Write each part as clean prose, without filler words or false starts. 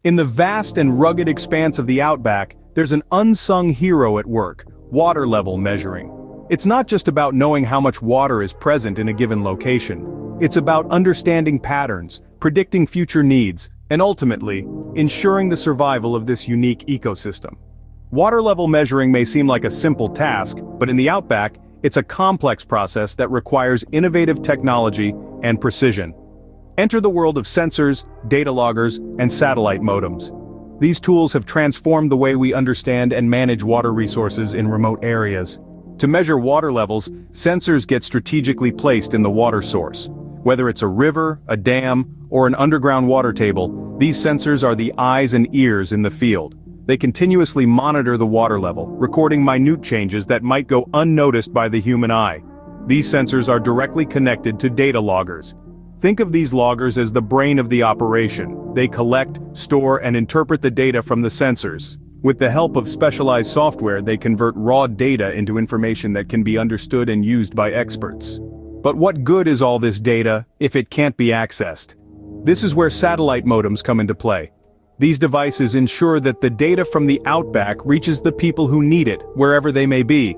In the vast and rugged expanse of the Outback, there's an unsung hero at work: water level measuring. It's not just about knowing how much water is present in a given location. It's about understanding patterns, predicting future needs, and ultimately, ensuring the survival of this unique ecosystem. Water level measuring may seem like a simple task, but in the Outback, it's a complex process that requires innovative technology and precision. Enter the world of sensors, data loggers, and satellite modems. These tools have transformed the way we understand and manage water resources in remote areas. To measure water levels, sensors get strategically placed in the water source. Whether it's a river, a dam, or an underground water table, these sensors are the eyes and ears in the field. They continuously monitor the water level, recording minute changes that might go unnoticed by the human eye. These sensors are directly connected to data loggers. Think of these loggers as the brain of the operation. They collect, store, and interpret the data from the sensors. With the help of specialized software, they convert raw data into information that can be understood and used by experts. But what good is all this data if it can't be accessed? This is where satellite modems come into play. These devices ensure that the data from the Outback reaches the people who need it, wherever they may be.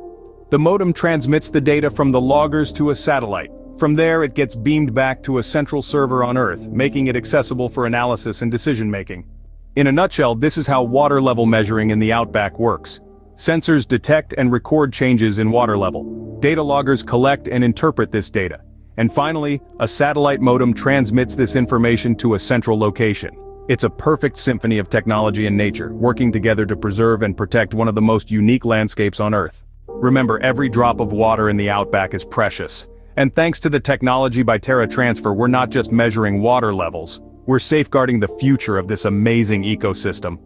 The modem transmits the data from the loggers to a satellite. From there, it gets beamed back to a central server on Earth, making it accessible for analysis and decision-making. In a nutshell, this is how water level measuring in the Outback works. Sensors detect and record changes in water level. Data loggers collect and interpret this data. And finally, a satellite modem transmits this information to a central location. It's a perfect symphony of technology and nature, working together to preserve and protect one of the most unique landscapes on Earth. Remember, every drop of water in the Outback is precious. And thanks to the technology by TerraTransfer, we're not just measuring water levels, we're safeguarding the future of this amazing ecosystem.